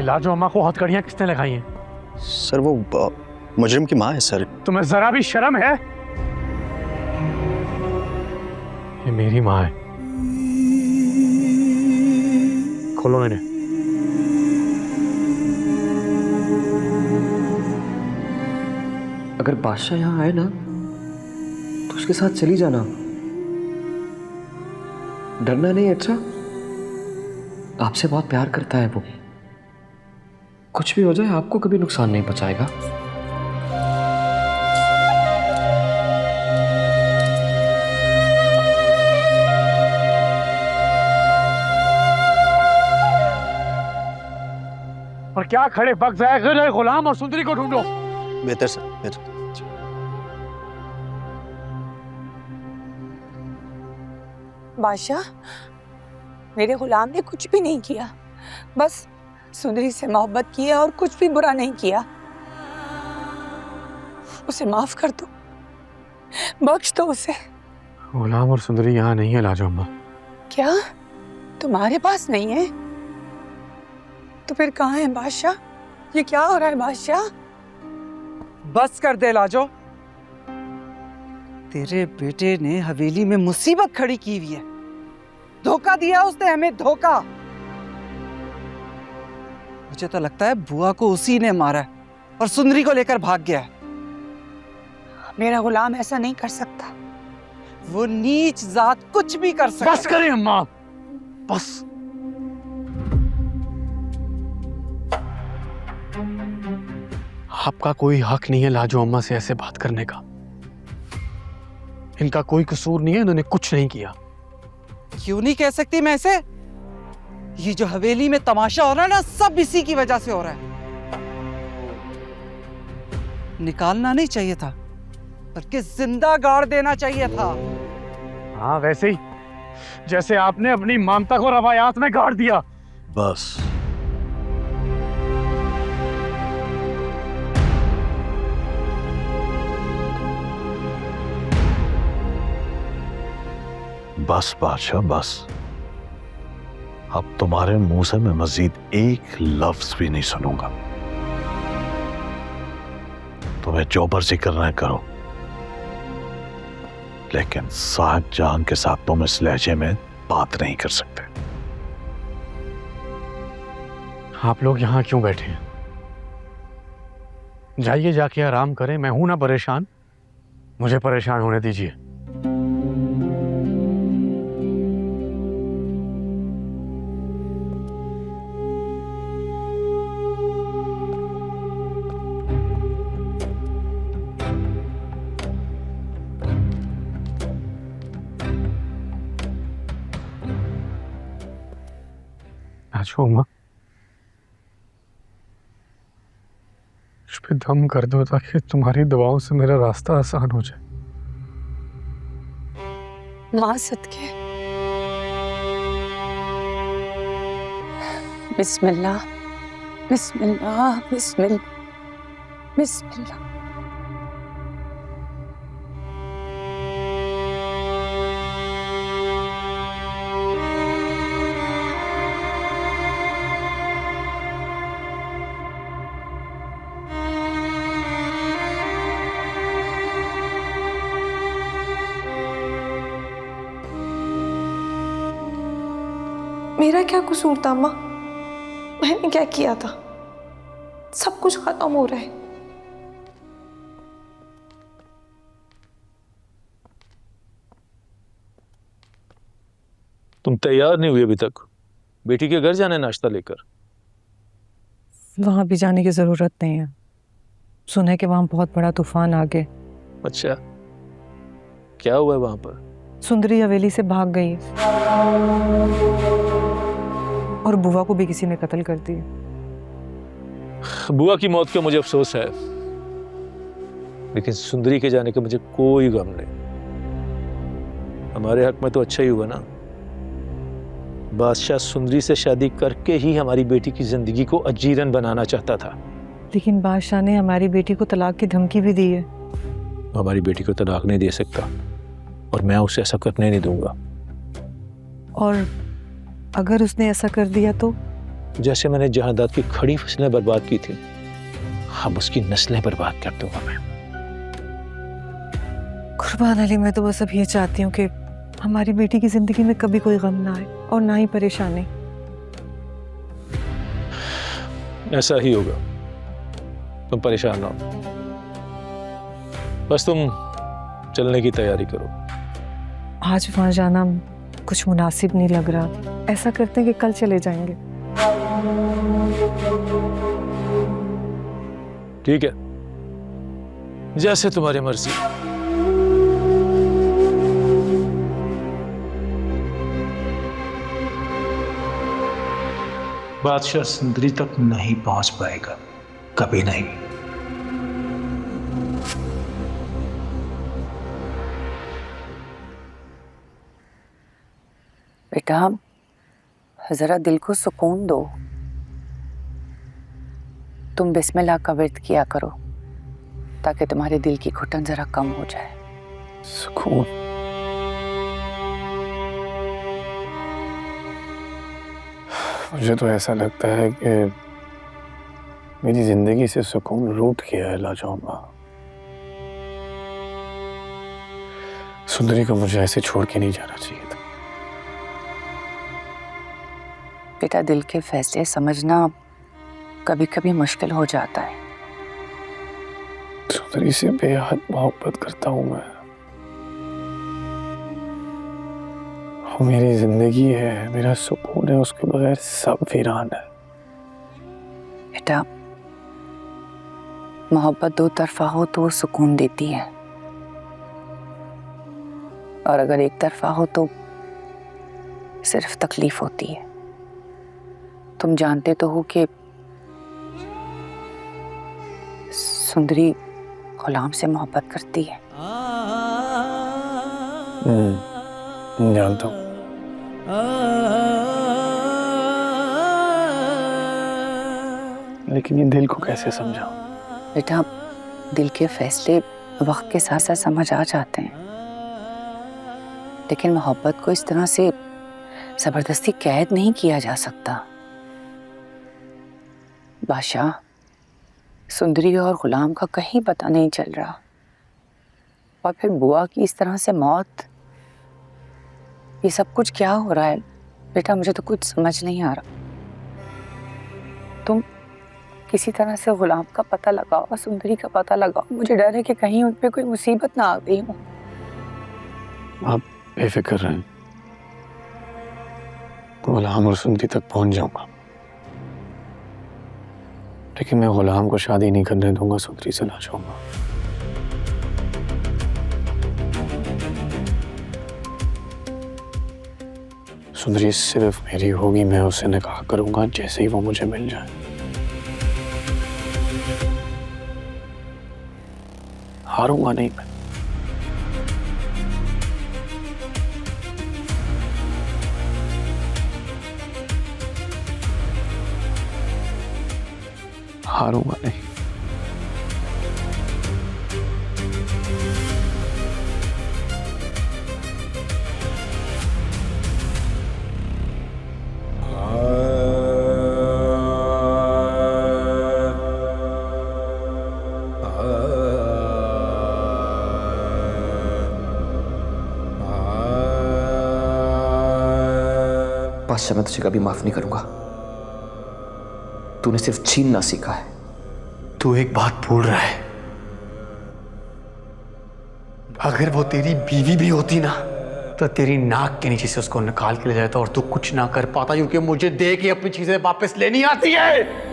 लाजो अम्मा को हथकड़ियां किसने लगाई हैं? सर वो मुजरिम की माँ है सर। तुम्हें जरा भी शर्म है? ये मेरी माँ है। खोलो इन्हें। अगर बादशाह यहाँ आए ना तो उसके साथ चली जाना, डरना नहीं। अच्छा, आपसे बहुत प्यार करता है वो, कुछ भी हो जाए आपको कभी नुकसान नहीं पहुंचाएगा। और क्या खड़े वक्त जाया कर रहे? गुलाम और सुंदरी को ढूंढो। बेहतर सर, बेहतर। बादशाह, मेरे गुलाम ने कुछ भी नहीं किया, बस सुंदरी से मोहब्बत की है और कुछ भी बुरा नहीं किया। उसे माफ कर दो, बख्श दो उसे। गुलाम और सुंदरी यहाँ नहीं है लाजो अम्मा। क्या तुम्हारे पास नहीं है? तो फिर कहाँ है बादशाह? ये क्या हो रहा है बादशाह? बस कर दे लाजो, तेरे बेटे ने हवेली में मुसीबत खड़ी की हुई है। धोखा दिया उसने हमें, धोखा। मुझे तो लगता है बुआ को उसी ने मारा है और सुंदरी को लेकर भाग गया है। मेरा गुलाम ऐसा नहीं कर सकता। वो नीच जात कुछ भी कर सकता। बस करें अम्मा, बस। आपका कोई हक नहीं है लाजो अम्मा से ऐसे बात करने का। इनका कोई कसूर नहीं है, इन्होंने कुछ नहीं किया। क्यों नहीं कह सकती मैं ऐसे? ये जो हवेली में तमाशा हो रहा है ना, सब इसी की वजह से हो रहा है। निकालना नहीं चाहिए था, बल्कि जिंदा गाड़ देना चाहिए था। हाँ, वैसे ही जैसे आपने अपनी ममता को रवायात में गाड़ दिया। बस बस बादशाह, बस। अब तुम्हारे मुंह से मैं मजीद एक लफ्ज भी नहीं सुनूंगा। तुम्हें जो मर्जी करना है करो, लेकिन साहब जान के साथ तुम इस लहजे में बात नहीं कर सकते। आप लोग यहाँ क्यों बैठे हैं? जाइए, जाके आराम करें। मैं हूं ना परेशान, मुझे परेशान होने दीजिए। अच्छा उमा, इस पे दम कर दो ताकि तुम्हारी दुआओं से मेरा रास्ता आसान हो जाए। माँ सदके। बिस्मिल्लाह, बिस्मिल्लाह, बिस्मिल्लाह, बिस्मिल्लाह। मेरा क्या कसूर था अम्मा? मैंने क्या किया था? सब कुछ खत्म हो रहा है। तुम तैयार नहीं हुई अभी तक? बेटी के घर जाने नाश्ता लेकर। वहां भी जाने की जरूरत नहीं है। सुना है कि वहां बहुत बड़ा तूफान आ गया। अच्छा, क्या हुआ है वहां पर? सुंदरी हवेली से भाग गई और बुआ को भी किसी ने कत्ल कर दिया। बुआ की मौत का मुझे अफसोस है, लेकिन सुंदरी के जाने का मुझे कोई गम नहीं। हमारे हक में तो अच्छा ही हुआ ना। बादशाह सुंदरी से शादी करके ही हमारी बेटी की जिंदगी को अजीरन बनाना चाहता था। लेकिन बादशाह ने हमारी बेटी को तलाक की धमकी भी दी है। हमारी बेटी को तलाक नहीं दे सकता और मैं उसे ऐसा करने नहीं दूंगा। और अगर उसने ऐसा कर दिया तो? जैसे मैंने जहादात की खड़ी फसलें बर्बाद की थी, हम उसकी नस्लें बर्बाद कर दूंगा मैं। कुर्बान अली, मैं तो बस अब ये चाहती हूँ कि हमारी बेटी की जिंदगी में कभी कोई गम ना आए और ना ही परेशानी। ऐसा ही होगा, तुम परेशान ना हो। बस तुम चलने की तैयारी करो। आज वहां जाना कुछ मुनासिब नहीं लग रहा। ऐसा करते हैं कि कल चले जाएंगे। ठीक है, जैसे तुम्हारी मर्जी। बादशाह सुंदरी तक नहीं पहुंच पाएगा, कभी नहीं। बेटा, जरा दिल को सुकून दो। तुम बिस्मिल्लाह का विर्द किया करो ताकि तुम्हारे दिल की घुटन जरा कम हो जाए। सुकून? मुझे तो ऐसा लगता है कि मेरी जिंदगी से सुकून रूठ गया है लाजौमा। सुंदरी को मुझे ऐसे छोड़ के नहीं जाना चाहिए था। बेटा, दिल के फैसले समझना कभी कभी मुश्किल हो जाता है। सुंदरी से बेहद मोहब्बत करता हूं मैं। वो मेरी जिंदगी है, मेरा सुकून है, उसके बगैर सब वीरान है। बेटा, मोहब्बत दो तरफा हो तो वो सुकून देती है, और अगर एक तरफा हो तो सिर्फ तकलीफ होती है। तुम जानते तो हो कि सुंदरी गुलाम से मोहब्बत करती है। जानता हूँ। लेकिन ये दिल को कैसे समझाऊं? बेटा, दिल के फैसले वक्त के साथ साथ समझ आ जाते हैं, लेकिन मोहब्बत को इस तरह से जबरदस्ती कैद नहीं किया जा सकता। बादशाह, सुंदरी और गुलाम का कहीं पता नहीं चल रहा, और फिर बुआ की इस तरह से मौत, ये सब कुछ क्या हो रहा है? बेटा, मुझे तो कुछ समझ नहीं आ रहा। तुम किसी तरह से गुलाम का पता लगाओ, सुंदरी का पता लगाओ। मुझे डर है कि कहीं उन पे कोई मुसीबत ना आ गई हो। आप बेफिक्र रहें, गुलाम और सुंदरी तक पहुंच जाऊंगा, लेकिन मैं गुलाम को शादी नहीं करने दूंगा, सुंदरी से ना चाहूंगा। सुंदरी सिर्फ मेरी होगी, मैं उससे निकाह करूंगा जैसे ही वो मुझे मिल जाए। हारूंगा नहीं मैं। हारूंगा नहीं। बादशाह, मैं तुझे कभी माफ नहीं करूंगा। तूने सिर्फ छीनना सीखा है। तू एक बात भूल रहा है, अगर वो तेरी बीवी भी होती ना, तो तेरी नाक के नीचे से उसको निकाल के ले जाता और तू कुछ ना कर पाता, क्योंकि मुझे दे के अपनी चीजें वापस लेनी आती है।